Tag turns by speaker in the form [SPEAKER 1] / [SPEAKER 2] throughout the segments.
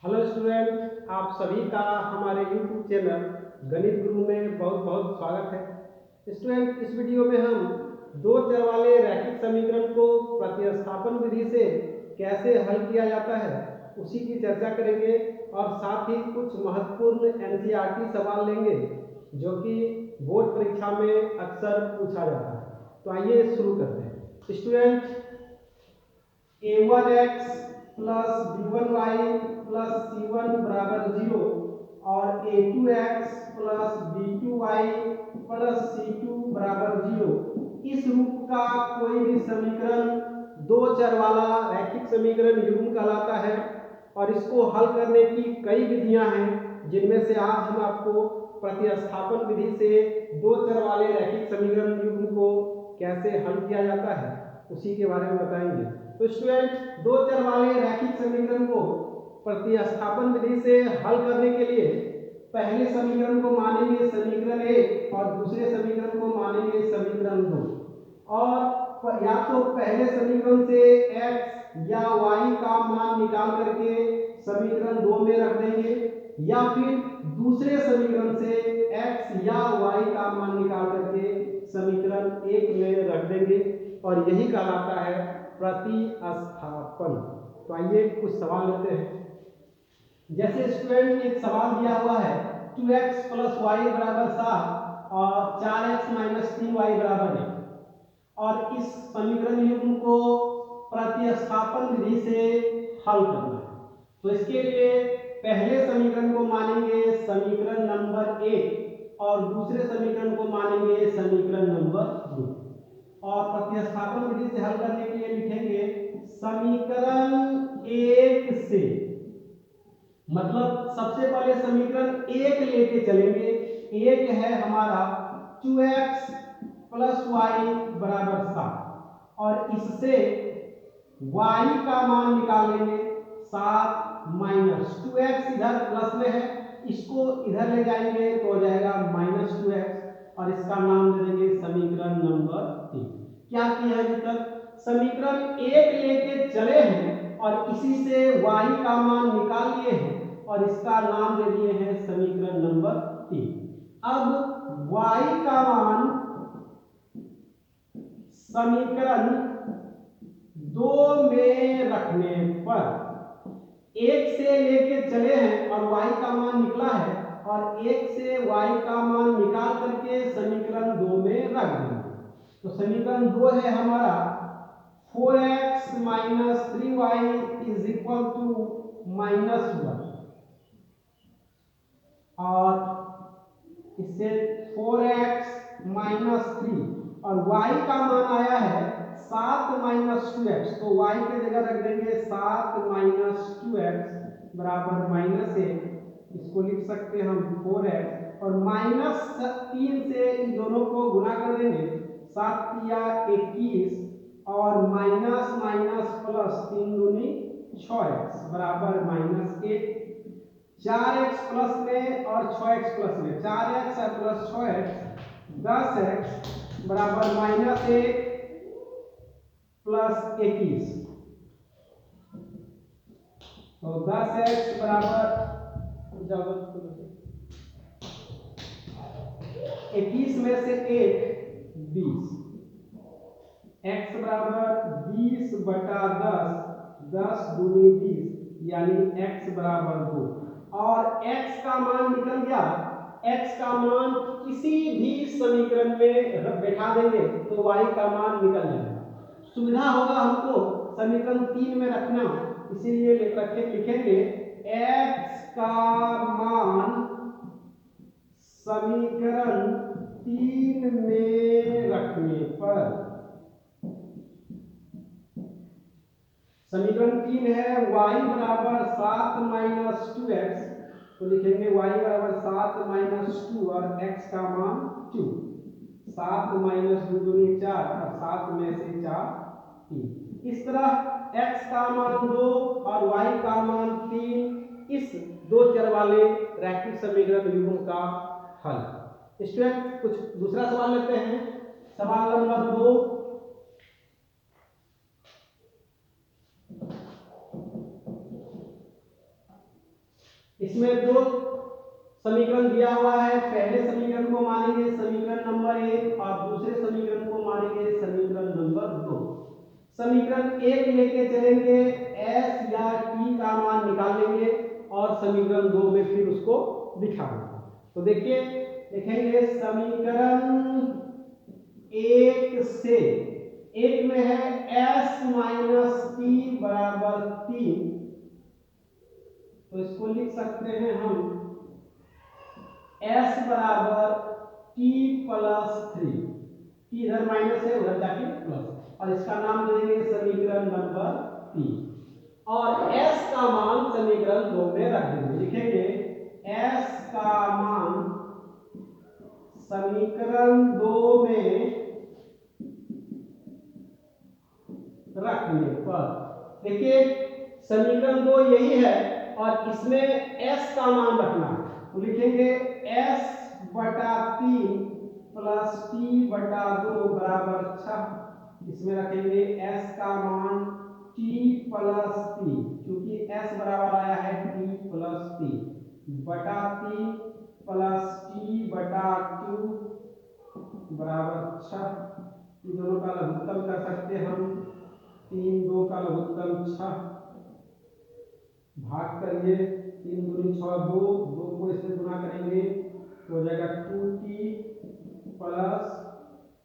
[SPEAKER 1] Hello student, आप सभी का हमारे YouTube चैनल गणित गुरु में बहुत बहुत स्वागत है। स्टूडेंट, इस वीडियो में हम दो चर वाले रैखिक समीकरण को प्रतिस्थापन विधि से कैसे हल किया जाता है उसी की चर्चा करेंगे और साथ ही कुछ महत्वपूर्ण NCERT सवाल लेंगे जो कि बोर्ड परीक्षा में अक्सर पूछा जाता है। तो आइए शुरू करते हैं। Student, a1x plus b1y plus c1 बराबर 0 और a2x plus b2y plus c2 बराबर 0 इस रूप का कोई भी समीकरण दो चर वाला रैखिक समीकरण युग्म कहलाता है। और इसको हल करने की कई विधियां हैं, जिनमें से आज हम आपको प्रतिस्थापन विधि से दो चर वाले रैखिक समीकरण युग्म को कैसे हल किया जाता है उसी के बारे में बताएंगे। तो स्टूडेंट, दो चर वाले रैखिक समीकरण को प्रतिस्थापन विधि से हल करने के लिए पहले समीकरण को मानेंगे समीकरण 1 और दूसरे समीकरण को मानेंगे समीकरण 2। और या तो पहले समीकरण से x या y का मान निकाल करके समीकरण 2 में रख देंगे, या फिर दूसरे समीकरण से x या y का मान निकाल करके समीकरण 1 में रख देंगे, और यही कहलाता है प्रतिस्थापन। तो आइए कुछ सवाल लेते हैं। जैसे स्टूडेंट, एक सवाल दिया हुआ है 2x प्लस वाई बराबर 7 और 4x माइनस 3y बराबर 1, और इस समीकरण युग्म को प्रतिस्थापन विधि से हल करना है। तो इसके लिए पहले समीकरण को मानेंगे समीकरण नंबर 1 और दूसरे समीकरण को मानेंगे समीकरण नंबर 2। और प्रतिस्थापन विधि से हल करने के लिए लिखेंगे समीकरण 1 से, मतलब सबसे पहले समीकरण 1 लेके चलेंगे। 1 है हमारा 2x प्लस वाई बराबर 7, और इससे y का मान निकालेंगे 7 माइनस 2x, इधर प्लस में है, इसको इधर ले जाएंगे तो हो जाएगा माइनस 2x, और इसका नाम दे देंगे समीकरण नंबर 3। क्या किया है अभी तक? समीकरण 1 लेके चले हैं और इसी से y का मान निकाल लिए हैं और इसका नाम दे दिए हैं समीकरण नंबर 3। अब y का मान समीकरण 2 में रखने पर, 1 से लेके चले हैं और y का मान निकला है, और 1 से y का मान निकाल करके समीकरण 2 में रख देंगे। तो समीकरण 2 है हमारा 4x minus 3y is equal to minus 1, और इससे 4x माइनस 3 और y का मान आया है 7 माइनस 2x, तो y के जगह रख देंगे 7 माइनस 2x बराबर माइनस 1। इसको लिख सकते हैं हम 4x, और माइनस 3 से इन दोनों को गुना कर देंगे, 7 या 21, और माइनस माइनस प्लस 3 दूनी 6x बराबर माइनस 1। 4x प्लस में और 6x प्लस में, 4x प्लस 6x 10x बराबर माइनस 1 प्लस 21, तो 10x बराबर 21 में से 1 20, x बराबर 20 बटा 10, 10 दूनी 20, यानी x बराबर 2। और x का मान निकल गया, x का मान किसी भी समीकरण में बैठा देंगे तो y का मान निकल जाएगा। सुविधा होगा हमको समीकरण 3 में रखना, इसीलिए लिखेंगे x का मान समीकरण 3 में रखने पर, समीकरण 3 है y बराबर 7 माइनस 2x, तो लिखेंगे y बराबर 7 माइनस 2 और x का मान 2, 7 माइनस 2 दूनी 4 और 7 में से 4 3। इस तरह x का मान 2 और y का मान 3, इस दो चर वाले रैखिक समीकरण युग्म का हल। स्टूडेंट, कुछ दूसरा सवाल लेते हैं। सवाल नंबर 2, इसमें दो समीकरण दिया हुआ है, पहले समीकरण को मानेंगे समीकरण नंबर 1 और दूसरे समीकरण को मानेंगे समीकरण नंबर 2। समीकरण 1 लेके चलेंगे, s या t का मान निकाल लेंगे और समीकरण 2 में फिर उसको दिखा देंगे। तो देखिए देखेंगे समीकरण 1 से, एक में है s माइनस टी बराबर 3, तो इसको लिख सकते हैं हम s बराबर t प्लस 3, t इधर माइनस है उधर जाके प्लस, और इसका नाम देंगे समीकरण नंबर 3 और s का मान समीकरण 2 में रख देंगे। लिखेंगे s का मान समीकरण 2 में रखने पर, देखिए समीकरण 2 यही है और इसमें s का मान रखना है, तो लिखेंगे s बटा 3 प्लस t बटा 2 बराबर 6। इसमें रखेंगे s का मान t प्लस 3, क्योंकि s बराबर आया है t प्लस 3 बटा 3 प्लस t बटा 2 बराबर 6। दोनों का लघुत्तम कर सकते हैं हम, 3 2 का लघुत्तम 6, भाग करिए 3 दूनी 6, 2 को इससे गुना करेंगे तो हो जाएगा 2t प्लस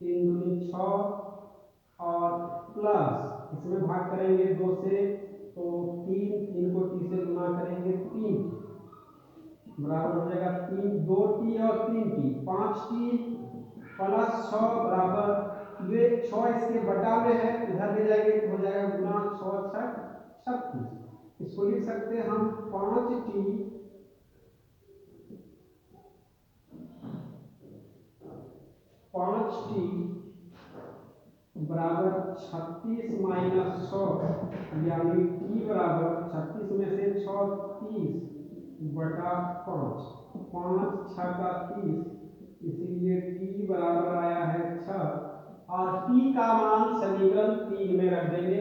[SPEAKER 1] 3 दूनी 6 और प्लस इसमें भाग करेंगे 2 से तो 3 को t से गुना करेंगे 3 बराबर हो जाएगा 3 2t और 3t 5t प्लस 6 बराबर, ये 6 इसके बटा में है इधर ले जाएंगे तो हो जाएगा गुना 6 6 36। इसको लिख सकते हैं हम 5t बराबर 36 माइनस 100, यानी t बराबर 36 में से 6 30 बटा 5, 5 6 का 30, इसीलिए t बराबर आया है 6 और t का मान समीकरण 3 में रख देंगे।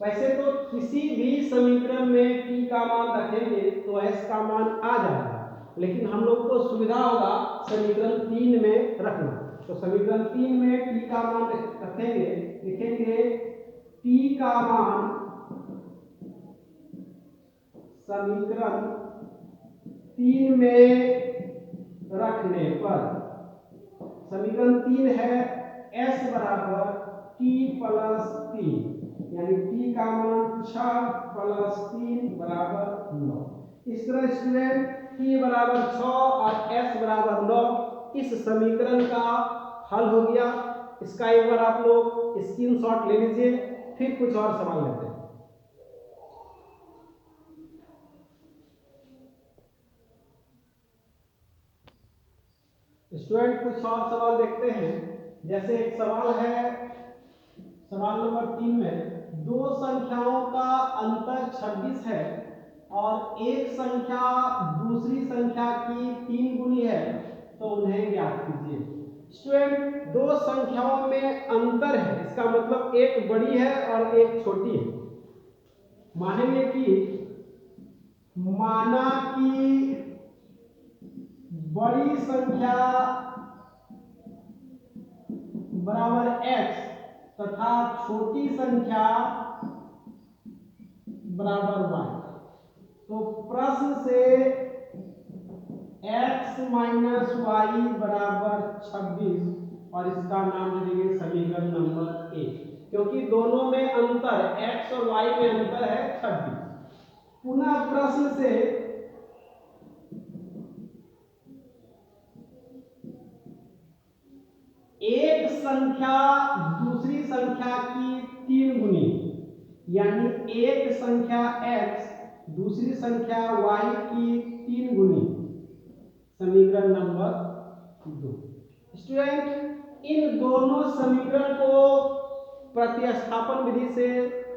[SPEAKER 1] वैसे तो किसी भी समीकरण में t का मान रखेंगे तो s का मान आ जाएगा, लेकिन हम लोग को सुविधा होगा समीकरण 3 में रखना, तो समीकरण 3 में t का मान रखेंगे, लिखेंगे t का मान समीकरण 3 में रखने पर, समीकरण 3 है s बराबर t प्लस 3, यानी t का मान 6 प्लस 3 बराबर 9। इस तरह स्टूडेंट t बराबर 6 और s बराबर 9 इस समीकरण का हल हो गया। इसका एक बार आप लोग स्क्रीनशॉट ले लीजिए, फिर कुछ और सवाल लेते हैं। स्टूडेंट कुछ और सवाल देखते हैं, जैसे एक सवाल है सवाल नंबर 3 में दो संख्याओं का अंतर 26 है और एक संख्या दूसरी संख्या की 3 गुनी है, तो उन्हें ज्ञात कीजिए। स्टूडेंट दो संख्याओं में अंतर है, इसका मतलब एक बड़ी है और एक छोटी है। मानेंगे कि माना कि बड़ी संख्या बराबर x तथा छोटी संख्या बराबर y, तो प्रश्न से x माइनस वाई बराबर 26 और इसका नाम दे देंगे समीकरण नंबर 1, क्योंकि दोनों में अंतर x और y में अंतर है 26। पुनः प्रश्न से एक संख्या दूसरी संख्या की 3 गुनी, यानी एक संख्या x दूसरी संख्या y की 3 गुनी, समीकरण नंबर 2। स्टूडेंट इन दोनों समीकरण को प्रतिस्थापन विधि से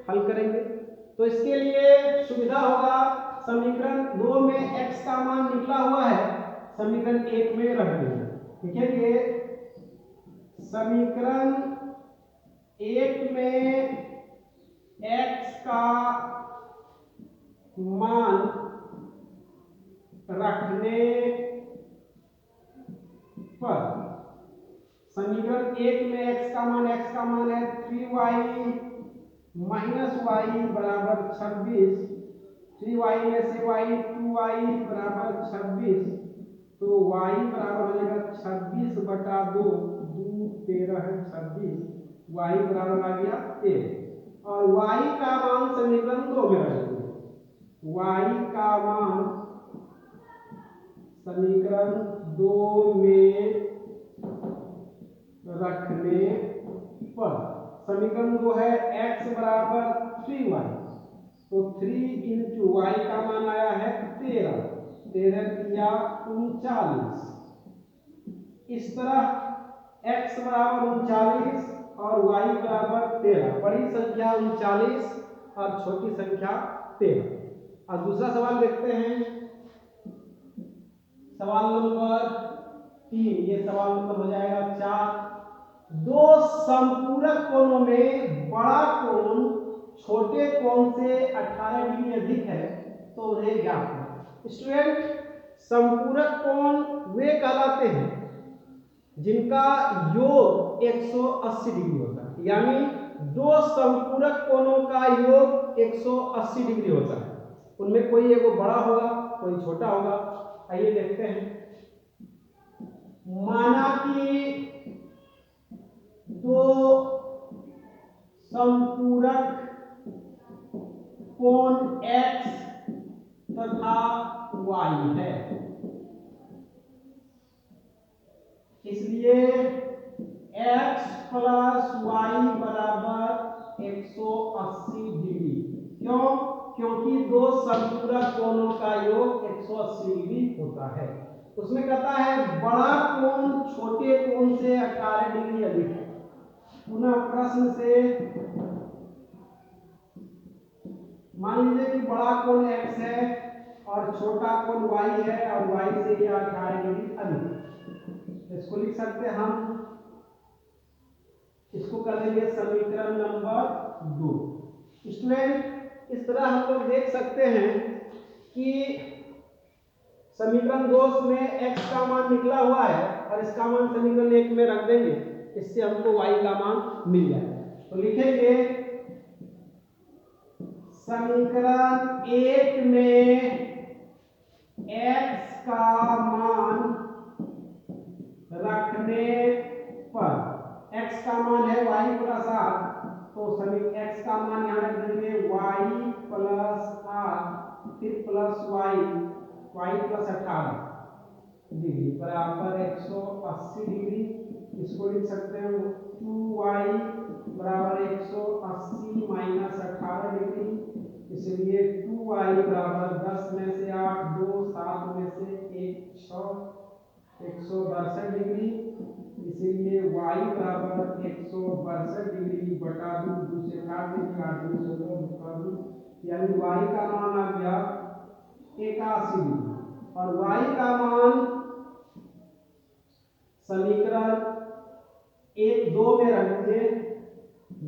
[SPEAKER 1] हल करेंगे, तो इसके लिए सुविधा होगा समीकरण 2 में x का मान निकला हुआ है, समीकरण 1 में रख देंगे। लिखेंगे समीकरण 1 में x का मान रखने पर समीकरण 1 में x का मान है 3y माइनस वाई बराबर 26, 3y में से y 2y बराबर 26, तो y बराबर हो जाएगा 26 बटा 2, 2 13 है 26, y बराबर आ गया 13 और y का मान समीकरण 2 में रखेंगे। y का मान समीकरण 2 में रखने पर समीकरण 2 है x बराबर 3y, तो 3 इंटू वाई का मान आया है 13, 13 या 39। इस तरह x बराबर 39 और y बराबर 13, बड़ी संख्या 39 और छोटी संख्या 13। अब दूसरा सवाल देखते हैं, सवाल नंबर 3, ये सवाल नंबर हो जाएगा 4। दो समपूरक कोणों में बड़ा कोण छोटे कोण से 18 डिग्री अधिक है तो उन्हें ज्ञात करें। स्टूडेंट, समपूरक कोण वे कहलाते हैं जिनका योग 180 डिग्री होता है, यानी दो समपूरक कोणों का योग 180 डिग्री होता है। उनमें कोई एगो बड़ा होगा कोई छोटा होगा। आइए देखते हैं। माना कि दो समपूरक कोण x तथा y है, इसलिए x प्लस y बराबर 180 डिग्री। क्यों? क्योंकि दो समपूरक कोणों का योग 180 डिग्री होता है। उसमें कहता है बड़ा कोण छोटे कोण से 18 डिग्री अधिक है। पुनः प्रश्न से मान लीजिए कि बड़ा कोण x है और छोटा कोण y है और y से यह 18 डिग्री अधिक। इसको लिख सकते हैं हम, इसको कर देंगे समीकरण नंबर 2। स्टूडेंट, इस तरह हम लोग देख सकते हैं कि समीकरण 2 में x का मान निकला हुआ है और इसका मान समीकरण 1 में रख देंगे, इससे हमको y का मान मिल जाएगा। तो लिखेंगे समीकरण 1 में x का मान रखने पर, x का मान है y प्लस r, तो समीकरण x का मान यहाँ रख देंगे y प्लस r, फिर प्लस y प्लस 18 डिग्री बराबर 180 डिग्री। इसको लिख सकते हैं 2y बराबर 180 माइनस 18 डिग्री, इसलिए 2y बराबर 10 में से 8, 2 7 में से 1 6, 162 डिग्री, इसलिए y बराबर 162 डिग्री बटा 2 से काट देंगे, 8 2 16 2, यानी y का मान आ गया 81 डिग्री और y का मान समीकरण 1 2 में रखेंगे।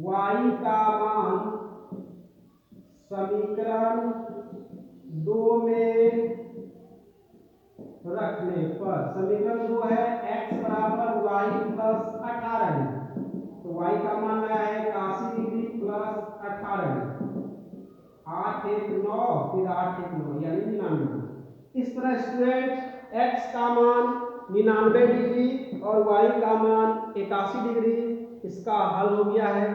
[SPEAKER 1] y का मान समीकरण 2 में रखने पर, समीकरण 2 है x बराबर y प्लस 18 डिग्री, तो y का मान आया है 81 डिग्री प्लस 18 डिग्री, 8 1 9, फिर 8 1 9 यानी 99। इस तरह स्टूडेंट x का मान 99 डिग्री और y का मान 81 डिग्री, इसका हल हो गया है।